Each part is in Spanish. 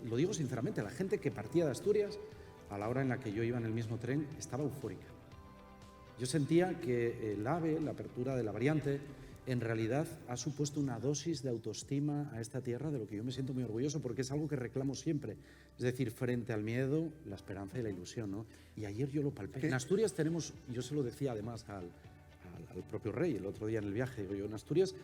lo digo sinceramente, la gente que partía de Asturias, a la hora en la que yo iba en el mismo tren, estaba eufórica. Yo sentía que el AVE, la apertura de la variante, en realidad ha supuesto una dosis de autoestima a esta tierra de lo que yo me siento muy orgulloso, porque es algo que reclamo siempre. Es decir, frente al miedo, la esperanza y la ilusión, ¿no? Y ayer yo lo palpé. En Asturias tenemos, yo se lo decía además al propio rey el otro día en el viaje, digo yo, en Asturias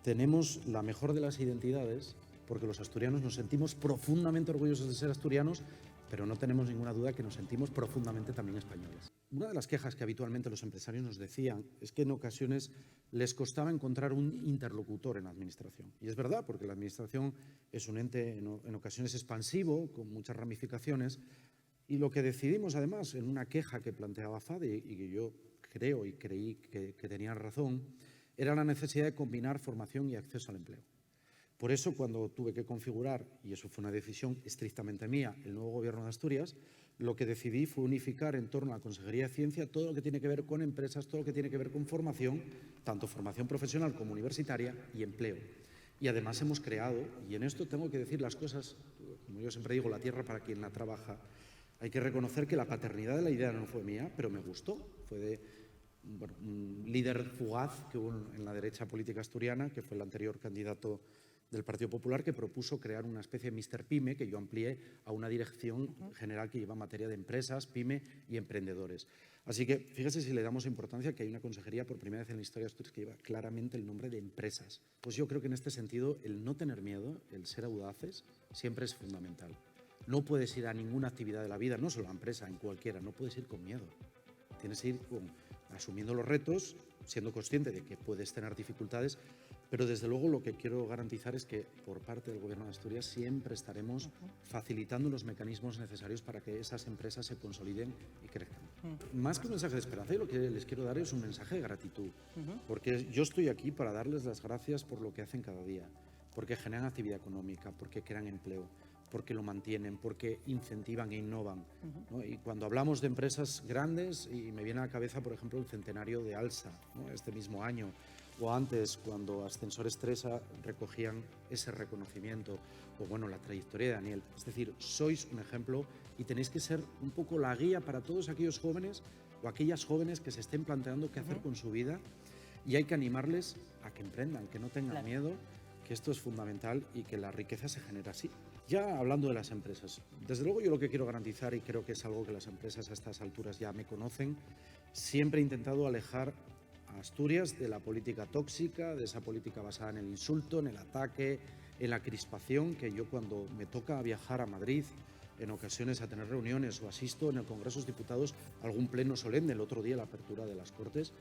tenemos la mejor de las identidades, porque los asturianos nos sentimos profundamente orgullosos de ser asturianos, pero no tenemos ninguna duda que nos sentimos profundamente también españoles. Una de las quejas que habitualmente los empresarios nos decían es que en ocasiones les costaba encontrar un interlocutor en la administración. Y es verdad, porque la administración es un ente en ocasiones expansivo, con muchas ramificaciones, y lo que decidimos además en una queja que planteaba FADE, y que yo creo y creí que tenía razón, era la necesidad de combinar formación y acceso al empleo. Por eso, cuando tuve que configurar, y eso fue una decisión estrictamente mía, el nuevo Gobierno de Asturias, lo que decidí fue unificar en torno a la Consejería de Ciencia todo lo que tiene que ver con empresas, todo lo que tiene que ver con formación, tanto formación profesional como universitaria y empleo. Y además hemos creado, y en esto tengo que decir las cosas, como yo siempre digo, la tierra para quien la trabaja. Hay que reconocer que la paternidad de la idea no fue mía, pero me gustó. Fue de un líder fugaz que hubo en la derecha política asturiana, que fue el anterior candidato del Partido Popular, que propuso crear una especie de Mr. Pyme, que yo amplié a una dirección general que lleva materia de empresas, pyme y emprendedores. Así que fíjese si le damos importancia que hay una consejería por primera vez en la historia de Asturias que lleva claramente el nombre de empresas. Pues yo creo que en este sentido el no tener miedo, el ser audaces, siempre es fundamental. No puedes ir a ninguna actividad de la vida, no solo a empresa, en cualquiera, no puedes ir con miedo. Tienes que ir asumiendo los retos, siendo consciente de que puedes tener dificultades, pero desde luego lo que quiero garantizar es que por parte del Gobierno de Asturias siempre estaremos facilitando los mecanismos necesarios para que esas empresas se consoliden y crezcan. Más que un mensaje de esperanza, yo lo que les quiero dar es un mensaje de gratitud, porque yo estoy aquí para darles las gracias por lo que hacen cada día, porque generan actividad económica, porque crean empleo, porque lo mantienen, porque incentivan e innovan, ¿no? Y cuando hablamos de empresas grandes, y me viene a la cabeza, por ejemplo, el centenario de ALSA, ¿no? Este mismo año, o antes, cuando Ascensores Tresa recogían ese reconocimiento, o bueno, la trayectoria de Daniel. Es decir, sois un ejemplo y tenéis que ser un poco la guía para todos aquellos jóvenes o aquellas jóvenes que se estén planteando qué hacer con su vida, y hay que animarles a que emprendan, que no tengan miedo, que esto es fundamental y que la riqueza se genera así. Ya hablando de las empresas, desde luego yo lo que quiero garantizar, y creo que es algo que las empresas a estas alturas ya me conocen, siempre he intentado alejar a Asturias de la política tóxica, de esa política basada en el insulto, en el ataque, en la crispación, que yo cuando me toca viajar a Madrid, en ocasiones a tener reuniones o asisto en el Congreso de los Diputados a algún pleno solemne, el otro día la apertura de las Cortes,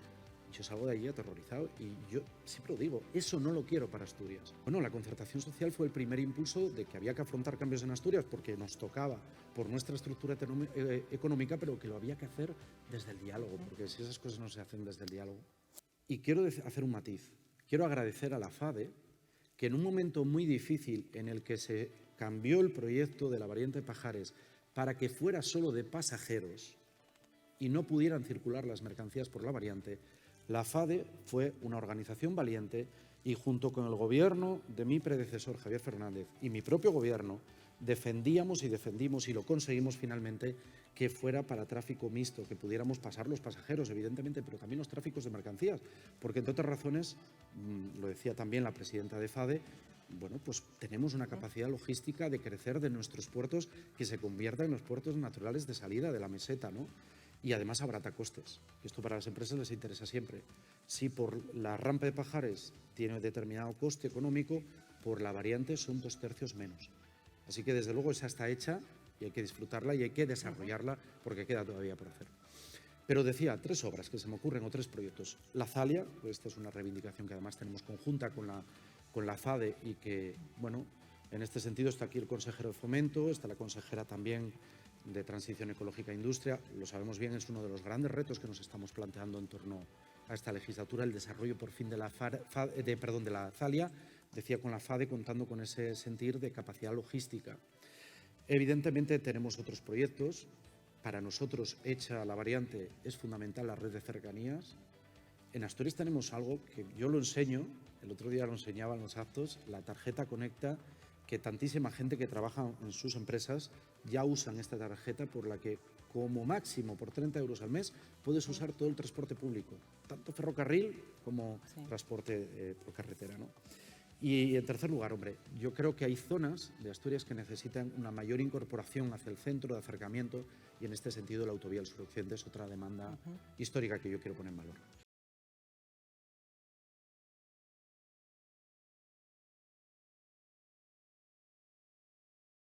yo salgo de allí aterrorizado y yo siempre lo digo, eso no lo quiero para Asturias. Bueno, la concertación social fue el primer impulso de que había que afrontar cambios en Asturias porque nos tocaba por nuestra estructura económica, pero que lo había que hacer desde el diálogo, porque si esas cosas no se hacen desde el diálogo. Y quiero hacer un matiz. Quiero agradecer a la FADE que en un momento muy difícil en el que se cambió el proyecto de la variante Pajares para que fuera solo de pasajeros y no pudieran circular las mercancías por la variante, la FADE fue una organización valiente y junto con el gobierno de mi predecesor Javier Fernández y mi propio gobierno defendíamos y defendimos y lo conseguimos finalmente que fuera para tráfico mixto, que pudiéramos pasar los pasajeros evidentemente, pero también los tráficos de mercancías, porque entre otras razones, lo decía también la presidenta de FADE, bueno, pues tenemos una capacidad logística de crecer de nuestros puertos que se convierta en los puertos naturales de salida de la meseta, ¿no? Y además abarata costes. Esto para las empresas les interesa siempre. Si por la rampa de Pajares tiene determinado coste económico, por la variante son 2/3 menos. Así que desde luego esa está hecha y hay que disfrutarla y hay que desarrollarla porque queda todavía por hacer. Pero decía, 3 obras que se me ocurren o 3 proyectos. La Zalia, pues esta es una reivindicación que además tenemos conjunta con la FADE y que, bueno, en este sentido está aquí el consejero de Fomento, está la consejera también de Transición Ecológica e Industria. Lo sabemos bien, es uno de los grandes retos que nos estamos planteando en torno a esta legislatura, el desarrollo por fin de la Zalia, decía con la FADE, contando con ese sentir de capacidad logística. Evidentemente tenemos otros proyectos. Para nosotros, hecha la variante, es fundamental la red de cercanías. En Asturias tenemos algo que yo lo enseño, el otro día lo enseñaba en los actos, la tarjeta Conecta, que tantísima gente que trabaja en sus empresas ya usan esta tarjeta por la que, como máximo, por 30 euros al mes, puedes usar todo el transporte público, tanto ferrocarril como transporte por carretera, ¿no? Y en tercer lugar, hombre, yo creo que hay zonas de Asturias que necesitan una mayor incorporación hacia el centro de acercamiento, y en este sentido la autovía del suroccidente es otra demanda histórica que yo quiero poner en valor.